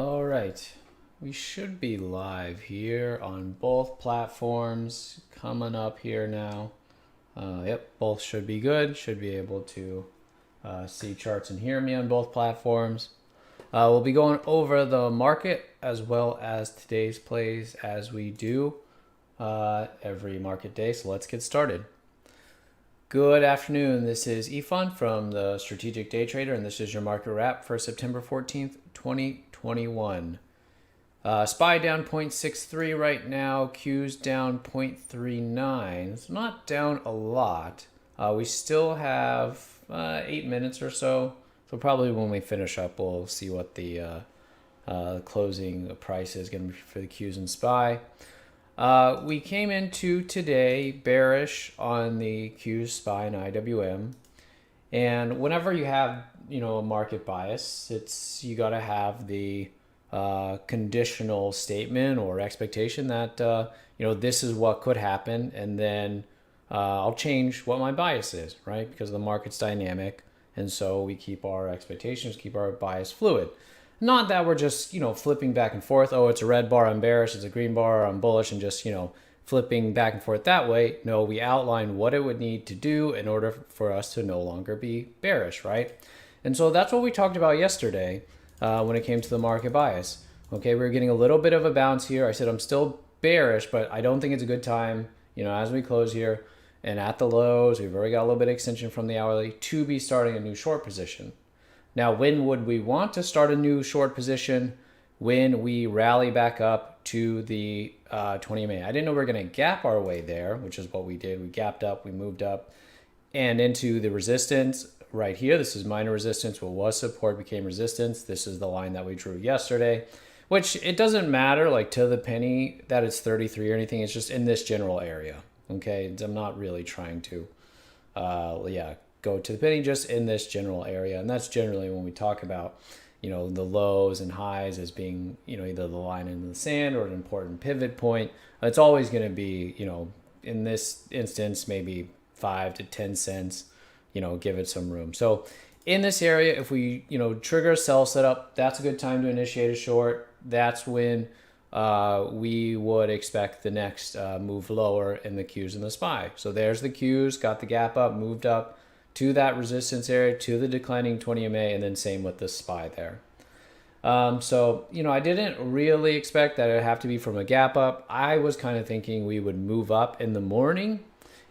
All right, we should be live here on both platforms coming up here now. Yep, both should be good. Should be able to see charts and hear me on both platforms. We'll be going over the market as well as today's plays as we do every market day. So let's get started. Good afternoon. This is Ifan from the Strategic Day Trader, and this is your market wrap for September 14th, 2021. SPY down 0.63 right now. Q's down 0.39. It's not down a lot. We still have 8 minutes or so. So probably when we finish up, we'll see what the closing price is going to be for the Q's and SPY. We came into today bearish on the Q's, SPY, and IWM. And whenever you have, a market bias, you got to have the conditional statement or expectation that, this is what could happen. And then I'll change what my bias is, right? Because the market's dynamic. And so we keep our expectations, keep our bias fluid. Not that we're just, flipping back and forth. Oh, it's a red bar, I'm bearish. It's a green bar, I'm bullish, and just, flipping back and forth that way. No, we outline what it would need to do in order for us to no longer be bearish, right? And so that's what we talked about yesterday when it came to the market bias. Okay, we're getting a little bit of a bounce here. I said I'm still bearish, but I don't think it's a good time, as we close here and at the lows, we've already got a little bit of extension from the hourly to be starting a new short position. Now, when would we want to start a new short position? When we rally back up to the 20 MA. I didn't know we were going to gap our way there, which is what we did. We gapped up, we moved up and into the resistance right here. This is minor resistance. What was support became resistance. This is the line that we drew yesterday, which it doesn't matter like to the penny that it's 33 or anything. It's just in this general area. Okay, I'm not really trying to, go to the penny, just in this general area. And that's generally when we talk about, the lows and highs as being, either the line in the sand or an important pivot point. It's always going to be, in this instance, maybe 5 to 10 cents, give it some room. So in this area, if we, trigger a sell setup, that's a good time to initiate a short. That's when we would expect the next move lower in the Qs and the SPY. So there's the Qs, got the gap up, moved up to that resistance area, to the declining 20 MA, and then same with the SPY there. So, I didn't really expect that it would have to be from a gap up. I was kind of thinking we would move up in the morning,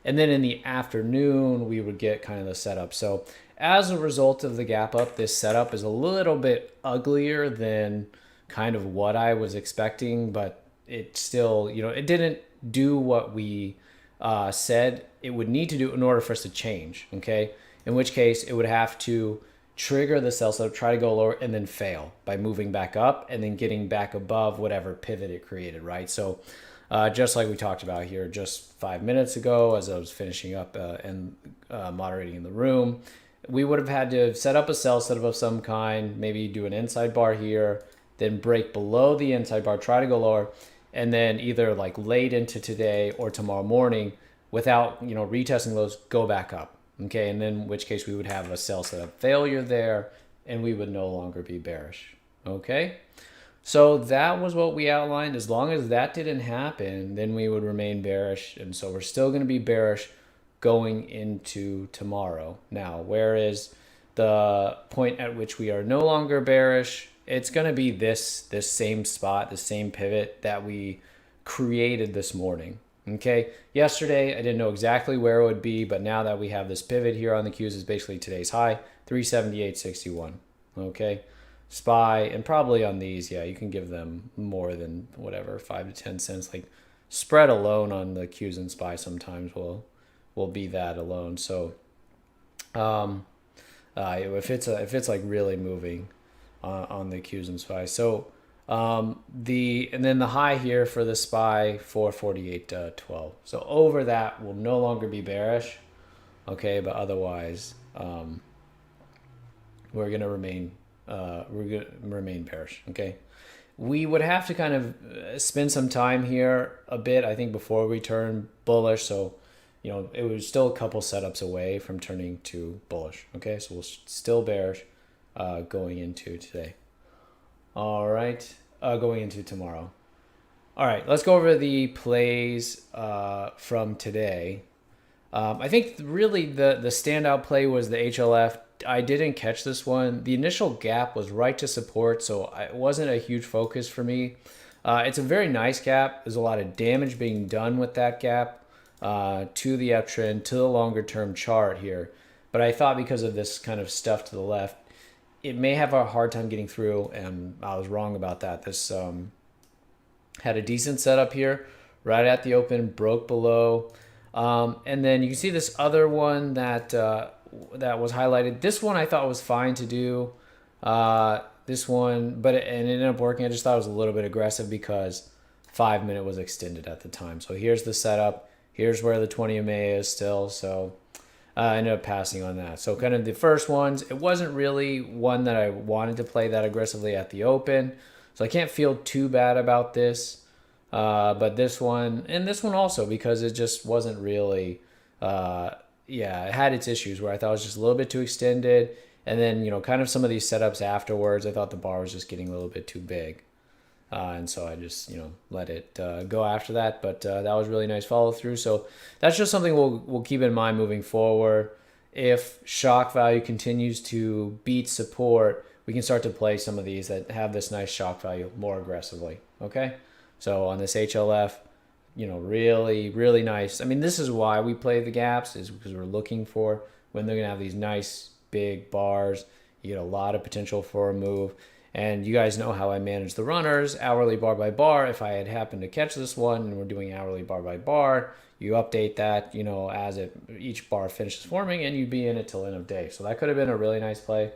and then in the afternoon, we would get kind of the setup. So as a result of the gap up, this setup is a little bit uglier than kind of what I was expecting, but it still, it didn't do what we said it would need to do in order for us to change, okay? In which case, it would have to trigger the sell setup, try to go lower, and then fail by moving back up and then getting back above whatever pivot it created, right? So just like we talked about here just 5 minutes ago as I was finishing up and moderating in the room, we would have had to set up a sell setup of some kind, maybe do an inside bar here, then break below the inside bar, try to go lower, and then either like late into today or tomorrow morning without, retesting those, go back up. Okay. And then in which case we would have a sell setup failure there and we would no longer be bearish. Okay. So that was what we outlined. As long as that didn't happen, then we would remain bearish. And so we're still going to be bearish going into tomorrow. Now, where is the point at which we are no longer bearish? It's going to be this same spot, the same pivot that we created this morning. Okay. Yesterday, I didn't know exactly where it would be, but now that we have this pivot here on the Qs is basically today's high, 378.61. Okay. SPY, and probably on these, you can give them more than whatever, 5 to 10 cents. Like spread alone on the Qs and SPY sometimes will be that alone. So if it's like really moving on the Qs and SPY. So and then the high here for the SPY 448.12. So over that will no longer be bearish. Okay, but otherwise we're gonna remain bearish. Okay, we would have to kind of spend some time here a bit, I think, before we turn bullish. So it was still a couple setups away from turning to bullish. Okay, so we're still bearish going into today. All right, going into tomorrow. All right, let's go over the plays from today. I think really the standout play was the HLF. I didn't catch this one. The initial gap was right to support, so it wasn't a huge focus for me. It's a very nice gap. There's a lot of damage being done with that gap to the uptrend, to the longer term chart here. But I thought because of this kind of stuff to the left, it may have a hard time getting through, and I was wrong about that. This had a decent setup here, right at the open, broke below. And then you can see this other one that that was highlighted. This one I thought was fine to do. This one, but it ended up working. I just thought it was a little bit aggressive because 5 minute was extended at the time. So here's the setup. Here's where the 20 MA is still. So I ended up passing on that. So kind of the first ones, it wasn't really one that I wanted to play that aggressively at the open. So I can't feel too bad about this. But this one, and this one also, because it just wasn't really, yeah, it had its issues where I thought it was just a little bit too extended. And then, you know, kind of some of these setups afterwards, I thought the bar was just getting a little bit too big. And so I just, you know, let it go after that. But that was really nice follow through. So that's just something we'll keep in mind moving forward. If shock value continues to beat support, we can start to play some of these that have this nice shock value more aggressively. Okay. So on this HLF, you know, really, really nice. I mean, this is why we play the gaps, is because we're looking for when they're going to have these nice big bars. You get a lot of potential for a move. And you guys know how I manage the runners, hourly bar by bar. If I had happened to catch this one and we're doing hourly bar by bar, you update that, you know, as each bar finishes forming, and you'd be in it till end of day. So that could have been a really nice play.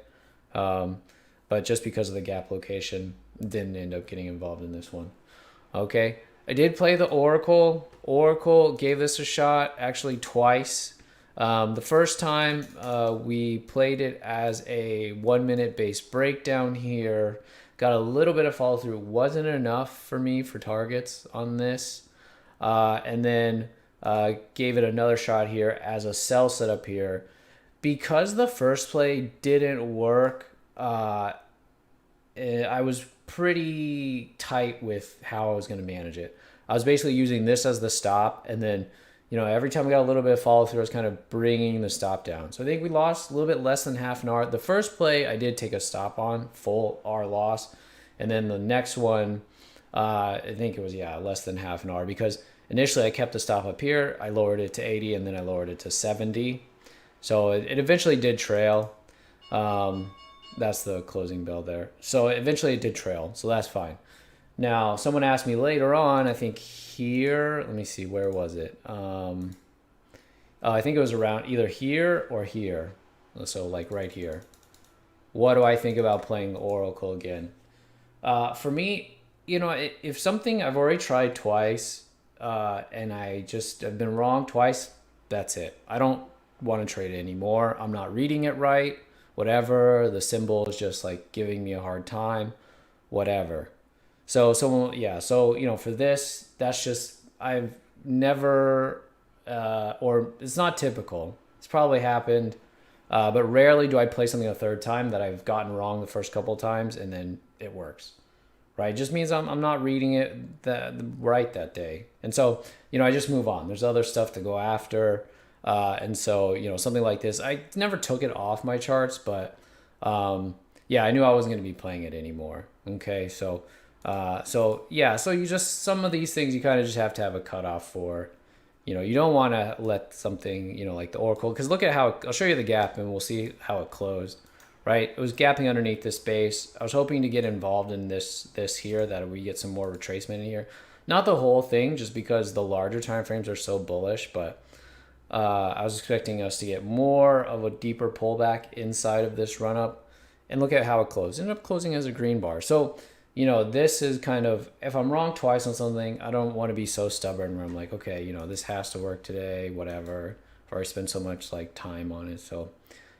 But just because of the gap location, didn't end up getting involved in this one. Okay, I did play the Oracle. Oracle gave this a shot, actually twice. The first time we played it as a 1 minute base breakdown here. Got a little bit of follow through. Wasn't enough for me for targets on this. And then gave it another shot here as a sell setup here. Because the first play didn't work, I was pretty tight with how I was going to manage it. I was basically using this as the stop, and then, you know, every time we got a little bit of follow through, I was kind of bringing the stop down. So I think we lost a little bit less than half an hour. The first play I did take a stop on, full R loss, and then the next one, I think it was, yeah, less than half an hour, because initially I kept the stop up here, I lowered it to 80, and then I lowered it to 70. So it eventually did trail. That's the closing bell there. So eventually it did trail, so that's fine. Now, someone asked me later on, I think here, let me see, where was it? I think it was around either here or here. So like right here. What do I think about playing Oracle again? For me, you know, if something I've already tried twice and I just have been wrong twice, that's it. I don't want to trade it anymore. I'm not reading it right. Whatever, the symbol is just like giving me a hard time, whatever. So yeah, so, you know, for this, that's just, I've never, or it's not typical. It's probably happened, but rarely do I play something a third time that I've gotten wrong the first couple of times and then it works, right? It just means I'm not reading it right that day. And so, you know, I just move on. There's other stuff to go after. And so, you know, something like this, I never took it off my charts, but yeah, I knew I wasn't going to be playing it anymore. Okay, so yeah, so you just, some of these things you kind of just have to have a cutoff for. You know, you don't want to let something, you know, like the Oracle, because look at how, I'll show you the gap and we'll see how it closed, right? It was gapping underneath this base. I was hoping to get involved in this here, that we get some more retracement in here. Not the whole thing, just because the larger time frames are so bullish, but I was expecting us to get more of a deeper pullback inside of this run up, and look at how it closed. It ended up closing as a green bar. So, you know, this is kind of, if I'm wrong twice on something, I don't want to be so stubborn where I'm like, okay, you know, this has to work today, whatever, or I spend so much like time on it. So,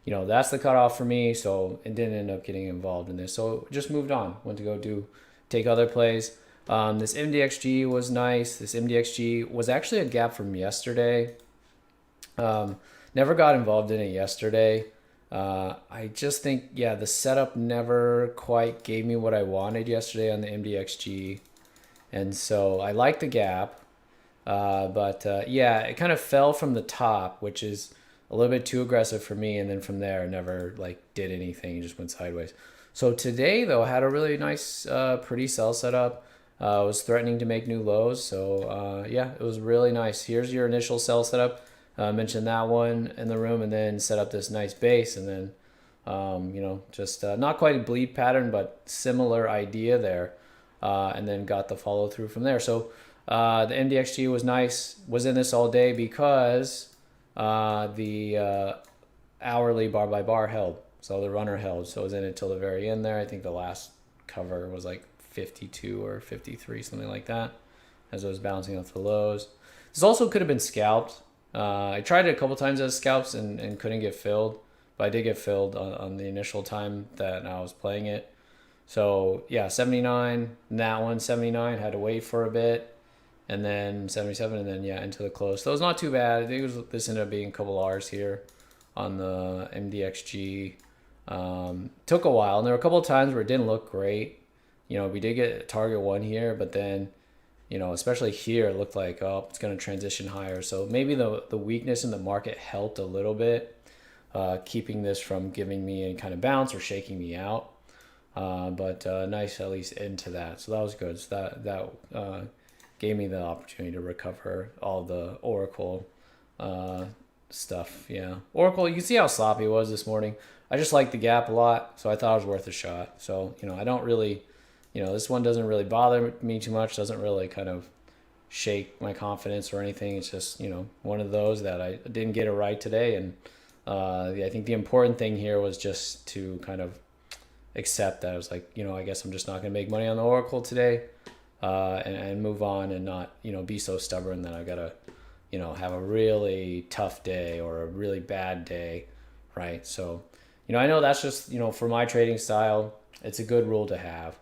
you know, that's the cutoff for me. So it didn't end up getting involved in this. So just moved on, went to go take other plays. This MDXG was nice. This MDXG was actually a gap from yesterday. Never got involved in it yesterday. I just think, yeah, the setup never quite gave me what I wanted yesterday on the MDXG. And so I like the gap. But yeah, it kind of fell from the top, which is a little bit too aggressive for me. And then from there, never like did anything. It just went sideways. So today, though, I had a really nice, pretty sell setup. I was threatening to make new lows. So yeah, it was really nice. Here's your initial sell setup. Mentioned that one in the room, and then set up this nice base, and then just not quite a bleed pattern, but similar idea there, and then got the follow through from there. So the MDXG was nice. Was in this all day because the hourly bar by bar held. So the runner held. So it was in it till the very end there. I think the last cover was like 52 or 53, something like that, as it was bouncing off the lows. This also could have been scalped. I tried it a couple times as scalps and couldn't get filled, but I did get filled on the initial time that I was playing it. So yeah, 79, that one, 79, had to wait for a bit, and then 77, and then yeah, into the close. So it was not too bad. I think this ended up being a couple R's here on the MDXG. Took a while, and there were a couple of times where it didn't look great. We did get target one here, but then especially here, it looked like, oh, it's going to transition higher. So maybe the weakness in the market helped a little bit, keeping this from giving me any kind of bounce or shaking me out. But nice at least into that. So that was good. So that gave me the opportunity to recover all the Oracle stuff. Yeah, Oracle, you can see how sloppy it was this morning. I just liked the gap a lot, so I thought it was worth a shot. So, I don't really... this one doesn't really bother me too much, doesn't really kind of shake my confidence or anything. It's just, one of those that I didn't get it right today. And I think the important thing here was just to kind of accept that. I was like, I guess I'm just not going to make money on the Oracle today, and move on, and not, be so stubborn that I got to, have a really tough day or a really bad day, right? So, I know that's just, for my trading style, it's a good rule to have.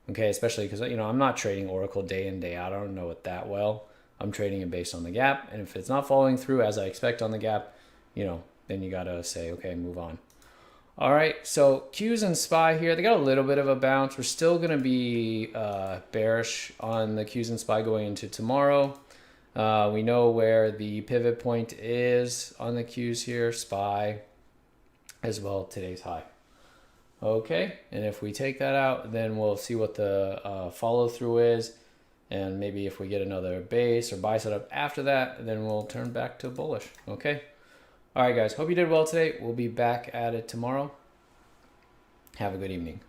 Okay, especially because, I'm not trading Oracle day in, day out. I don't know it that well. I'm trading it based on the gap. And if it's not following through as I expect on the gap, then you got to say, okay, move on. All right, so Qs and SPY here, they got a little bit of a bounce. We're still going to be bearish on the Qs and SPY going into tomorrow. We know where the pivot point is on the Qs here, SPY, as well today's high. Okay, and if we take that out, then we'll see what the follow through is, and maybe if we get another base or buy setup after that, then we'll turn back to bullish. Okay, all right guys, hope you did well today. We'll be back at it tomorrow. Have a good evening.